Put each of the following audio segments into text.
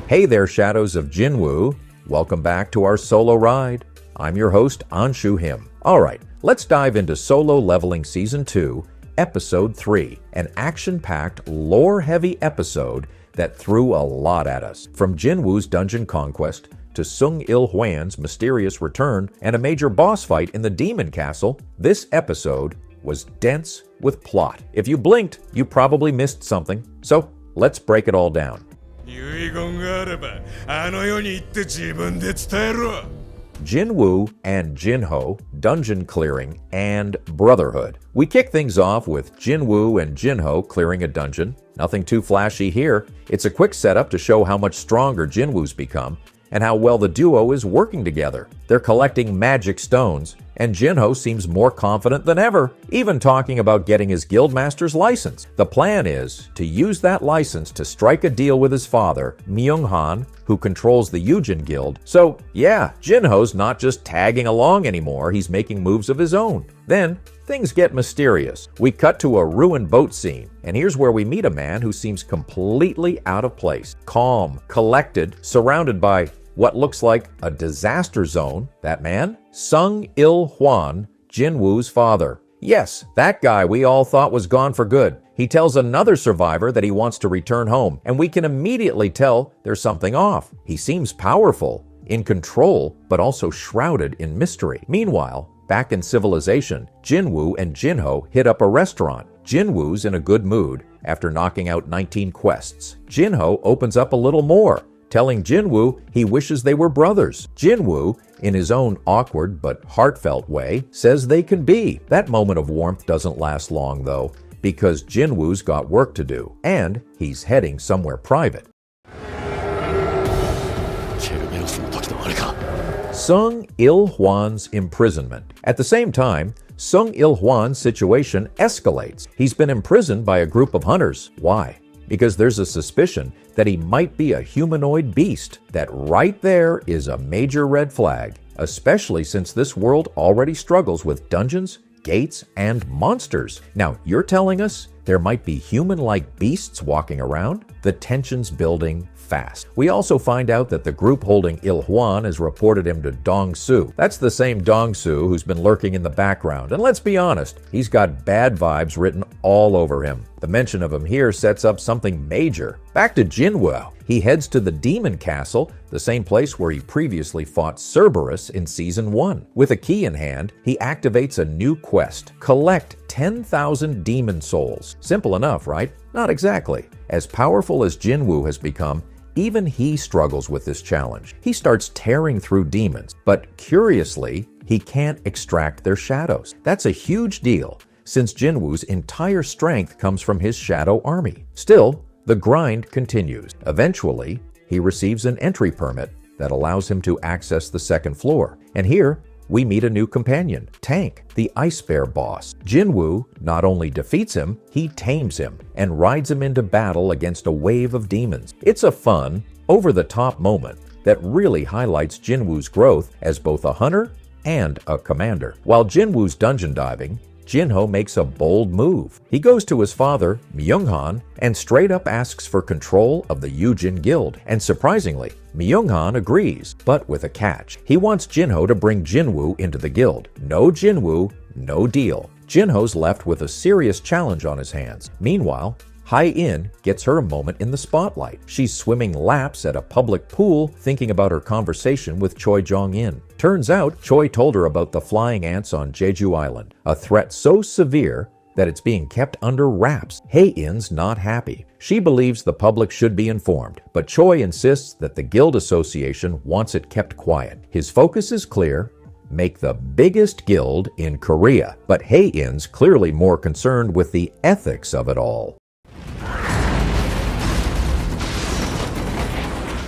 Hey there, Shadows of Jinwoo. Welcome back to our solo ride. I'm your host, Anshu Him. Alright, let's dive into Solo Leveling Season 2, Episode 3, an action-packed, lore-heavy episode that threw a lot at us. From Jinwoo's dungeon conquest to Sung Il-hwan's mysterious return and a major boss fight in the demon castle, this episode was dense with plot. If you blinked, you probably missed something. So, let's break it all down. Jinwoo and Jinho, dungeon clearing, and brotherhood. We kick things off with Jinwoo and Jinho clearing a dungeon. Nothing too flashy here. It's a quick setup to show how much stronger Jinwoo's become and how well the duo is working together. They're collecting magic stones, and Jinho seems more confident than ever, even talking about getting his guildmaster's license. The plan is to use that license to strike a deal with his father, Myung-han, who controls the Yujin Guild. So, yeah, Jinho's not just tagging along anymore, he's making moves of his own. Then, things get mysterious. We cut to a ruined boat scene, and here's where we meet a man who seems completely out of place. Calm, collected, surrounded by what looks like a disaster zone. That man? Sung Il-hwan, Jinwoo's father. Yes, that guy we all thought was gone for good. He tells another survivor that he wants to return home, and we can immediately tell there's something off. He seems powerful, in control, but also shrouded in mystery. Meanwhile, back in civilization, Jinwoo and Jinho hit up a restaurant. Jinwoo's in a good mood after knocking out 19 quests. Jinho opens up a little more, telling Jinwoo he wishes they were brothers. Jinwoo, in his own awkward but heartfelt way, says they can be. That moment of warmth doesn't last long, though, because Jinwoo's got work to do, and he's heading somewhere private. Sung Il-hwan's imprisonment. At the same time, Sung Il-hwan's situation escalates. He's been imprisoned by a group of hunters. Why? Because there's a suspicion that he might be a humanoid beast. That right there is a major red flag, especially since this world already struggles with dungeons, gates, and monsters. Now, you're telling us there might be human-like beasts walking around? The tension's building fast. We also find out that the group holding Il-hwan has reported him to Dong-su. That's the same Dong-su who's been lurking in the background, and let's be honest, he's got bad vibes written all over him. The mention of him here sets up something major. Back to Jinwoo. He heads to the Demon Castle, the same place where he previously fought Cerberus in Season 1. With a key in hand, he activates a new quest. Collect 10,000 demon souls. Simple enough, right? Not exactly. As powerful as Jinwoo has become, even he struggles with this challenge. He starts tearing through demons, but curiously, he can't extract their shadows. That's a huge deal, since Jinwoo's entire strength comes from his shadow army. Still, the grind continues. Eventually, he receives an entry permit that allows him to access the second floor. And here, we meet a new companion, Tank, the Ice Bear boss. Jinwoo not only defeats him, he tames him and rides him into battle against a wave of demons. It's a fun, over-the-top moment that really highlights Jinwoo's growth as both a hunter and a commander. While Jinwoo's dungeon diving, Jinho makes a bold move. He goes to his father, Myung-han, and straight up asks for control of the Yujin Guild. And surprisingly, Myung-han agrees, but with a catch. He wants Jinho to bring Jinwoo into the guild. No Jinwoo, no deal. Jinho's left with a serious challenge on his hands. Meanwhile, Hai-in gets her a moment in the spotlight. She's swimming laps at a public pool, thinking about her conversation with Choi Jong-in. Turns out, Choi told her about the flying ants on Jeju Island, a threat so severe that it's being kept under wraps. Hai-in's not happy. She believes the public should be informed, but Choi insists that the Guild Association wants it kept quiet. His focus is clear: make the biggest guild in Korea. But Hai-in's clearly more concerned with the ethics of it all.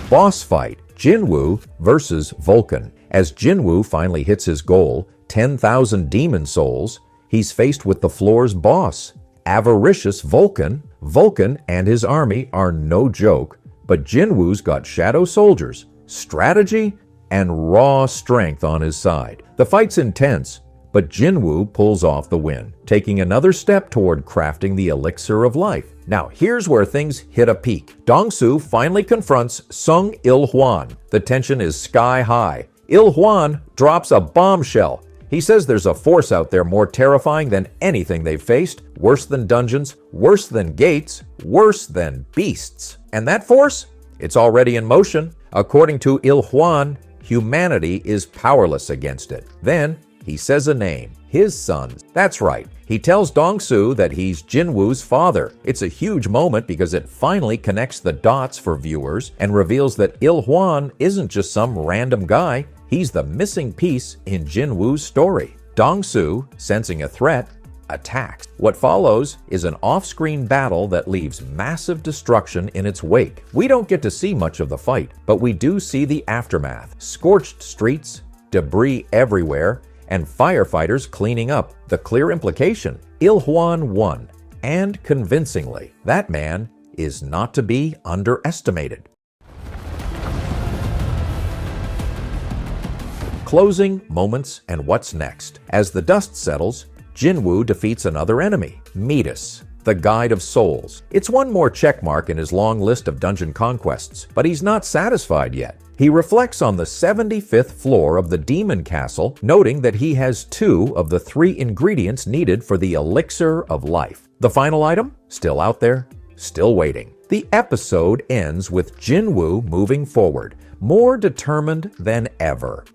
Boss fight: Jinwoo versus Vulcan. As Jinwoo finally hits his goal, 10,000 demon souls, he's faced with the floor's boss, avaricious Vulcan. Vulcan and his army are no joke, but Jinwoo's got shadow soldiers, strategy, and raw strength on his side. The fight's intense, but Jinwoo pulls off the win, taking another step toward crafting the elixir of life. Now, here's where things hit a peak. Dong-soo finally confronts Sung Il-hwan. The tension is sky high. Il-hwan drops a bombshell. He says there's a force out there more terrifying than anything they've faced, worse than dungeons, worse than gates, worse than beasts. And that force? It's already in motion. According to Il-hwan, humanity is powerless against it. Then, he says a name, his son's. That's right. He tells Dong-soo that he's Jinwoo's father. It's a huge moment because it finally connects the dots for viewers and reveals that Il-hwan isn't just some random guy. He's the missing piece in Jinwoo's story. Dong-soo, sensing a threat, attacks. What follows is an off-screen battle that leaves massive destruction in its wake. We don't get to see much of the fight, but we do see the aftermath. Scorched streets, debris everywhere, and firefighters cleaning up. The clear implication: Il-hwan won, and convincingly. That man is not to be underestimated. Closing moments and what's next. As the dust settles, Jinwoo defeats another enemy, Midas, the Guide of Souls. It's one more checkmark in his long list of dungeon conquests, but he's not satisfied yet. He reflects on the 75th floor of the Demon Castle, noting that he has 2 of the 3 ingredients needed for the elixir of life. The final item? Still out there, still waiting. The episode ends with Jinwoo moving forward, more determined than ever.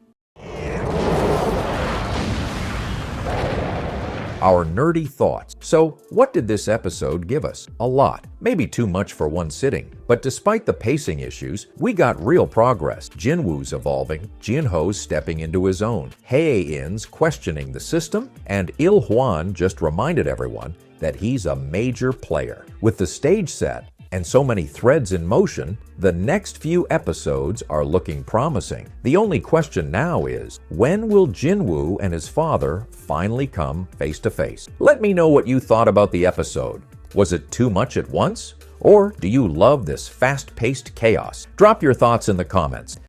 Our nerdy thoughts. So, what did this episode give us? A lot. Maybe too much for one sitting. But despite the pacing issues, we got real progress. Jinwoo's evolving, Jinho's stepping into his own, Hae-in's questioning the system, and Il-hwan just reminded everyone that he's a major player. With the stage set and so many threads in motion, the next few episodes are looking promising. The only question now is, when will Jinwoo and his father finally come face to face? Let me know what you thought about the episode. Was it too much at once? Or do you love this fast-paced chaos? Drop your thoughts in the comments.